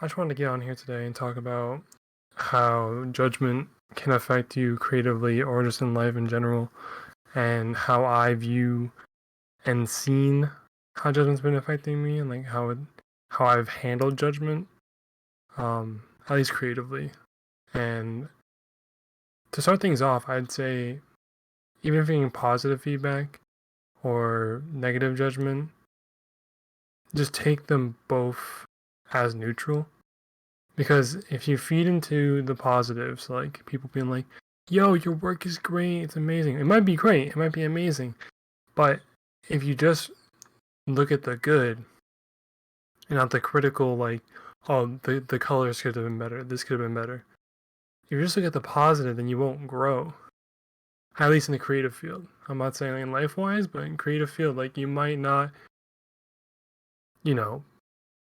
I just wanted to get on here today and talk about how judgment can affect you creatively or just in life in general, and how I view and seen how judgment's been affecting me, and like how I've handled judgment, at least creatively. And to start things off, I'd say even if you're getting positive feedback or negative judgment, just take them both as neutral. Because if you feed into the positives, like people being like, yo, your work is great, it's amazing. It might be great, it might be amazing. But if you just look at the good and not the critical, like, oh, the colors could have been better, this could have been better. If you just look at the positive, then you won't grow. At least in the creative field. I'm not saying in life wise, but in creative field, like you might not, you know,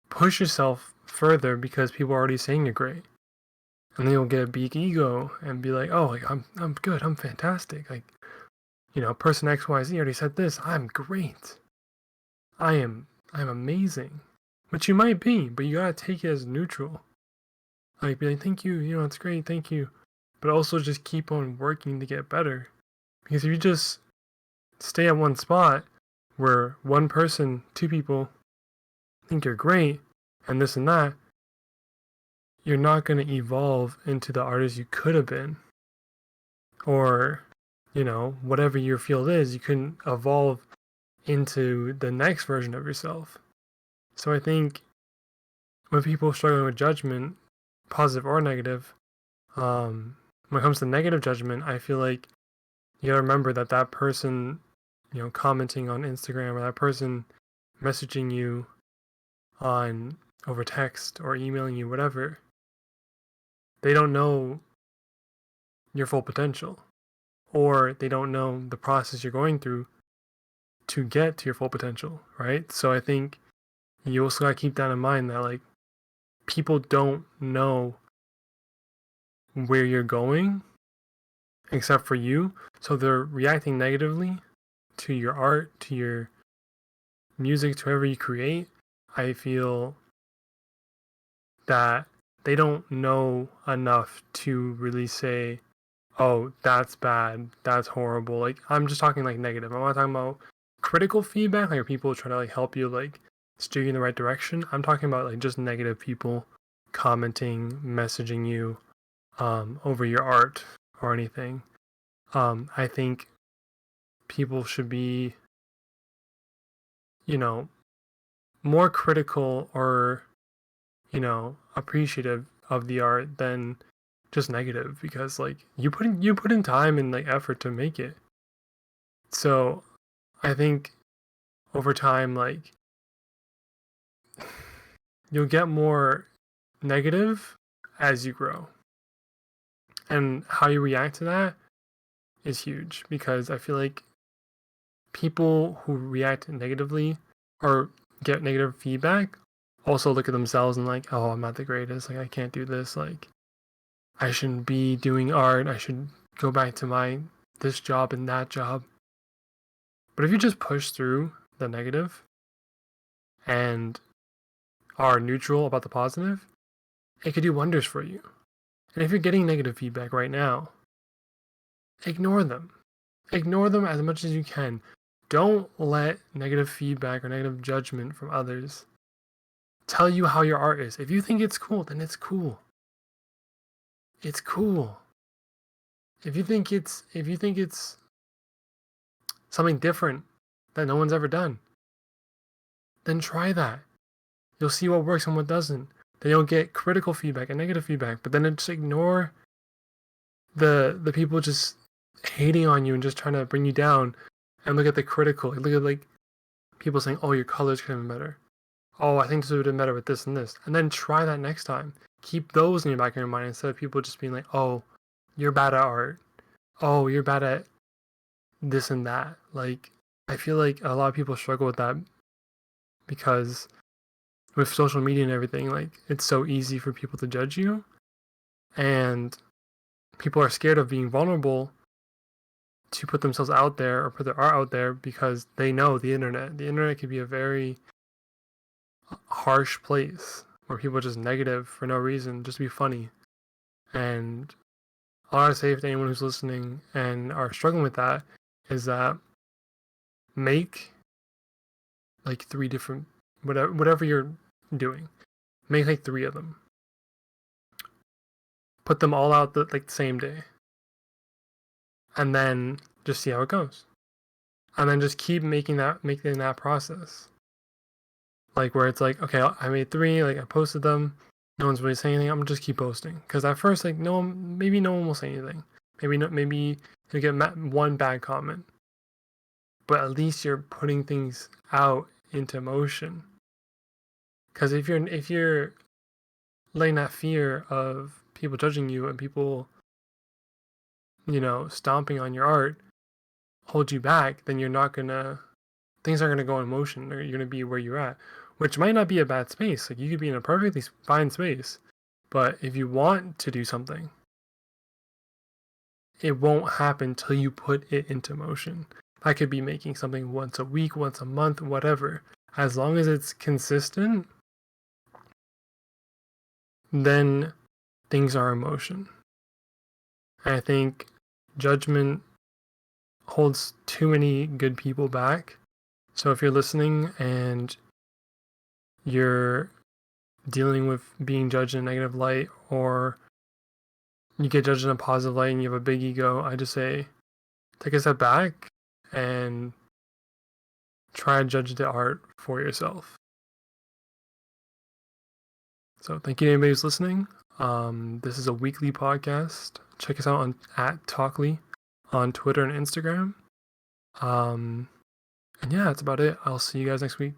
push yourself further because people are already saying you're great. And then you'll get a big ego and be like, oh, like I'm good, I'm fantastic. Like, person XYZ already said this. I'm great. I'm amazing. Which you might be, but you gotta take it as neutral. Like be like, thank you, it's great, thank you. But also just keep on working to get better. Because if you just stay at one spot where one person, two people think you're great and this and that, you're not gonna evolve into the artist you could have been. Or, whatever your field is, you can evolve into the next version of yourself. So I think when people are struggling with judgment, positive or negative, when it comes to negative judgment, I feel like you gotta remember that that person, commenting on Instagram, or that person messaging you on over text or emailing you, whatever, they don't know your full potential, or they don't know the process you're going through to get to your full potential, right? So I think you also gotta keep that in mind, that like people don't know where you're going except for you. So they're reacting negatively to your art, to your music, to whatever you create. I feel that they don't know enough to really say, oh, that's bad, that's horrible. Like, I'm just talking like negative. I'm not talking about critical feedback, like people trying to like help you, like steer you in the right direction. I'm talking about like just negative people commenting, messaging you over your art or anything. I think people should be, more critical or, appreciative of the art than just negative, because like you put in time and like effort to make it. So I think over time, like you'll get more negative as you grow. And how you react to that is huge, because I feel like people who react negatively or get negative feedback also look at themselves and like, oh, I'm not the greatest, like I can't do this, like I shouldn't be doing art, I should go back to my this job and that job. But if you just push through the negative and are neutral about the positive, it could do wonders for you. And if you're getting negative feedback right now, ignore them. Ignore them as much as you can. Don't let negative feedback or negative judgment from others tell you how your art is. If you think it's cool, then it's cool. It's cool. If you think it's something different that no one's ever done, then try that. You'll see what works and what doesn't. Then you'll get critical feedback and negative feedback, but then just ignore the people just hating on you and just trying to bring you down, and look at the critical. Look at like people saying, "Oh, your colors could have been better. Oh, I think this would have been better with this and this," and then try that next time. Keep those in your back of your mind instead of people just being like, "Oh, you're bad at art. Oh, you're bad at this and that." Like, I feel like a lot of people struggle with that because with social media and everything, like it's so easy for people to judge you, and people are scared of being vulnerable to put themselves out there or put their art out there, because they know the internet. The internet can be a very harsh place. where people are just negative for no reason, just to be funny. And all I say to anyone who's listening and are struggling with that is that make like 3 different whatever you're doing. Make like 3 of them. Put them all out the same day. And then just see how it goes. And then just keep making that process. Like where it's like, okay, I made 3, like I posted them, no one's really saying anything, I'm gonna just keep posting. Because at first, like maybe no one will say anything. Maybe you get 1 bad comment. But at least you're putting things out into motion. Because if you're letting that fear of people judging you and people, stomping on your art hold you back, then things aren't gonna go in motion, or you're gonna be where you're at, which might not be a bad space. Like you could be in a perfectly fine space, but if you want to do something, it won't happen till you put it into motion. I could be making something once a week, once a month, whatever. As long as it's consistent, then things are in motion. And I think judgment holds too many good people back. So if you're listening and you're dealing with being judged in a negative light, or you get judged in a positive light and you have a big ego, I just say take a step back and try to judge the art for yourself. So thank you to anybody who's listening. This is a weekly podcast. Check us out at Talkly on Twitter and Instagram. And yeah, that's about it. I'll see you guys next week.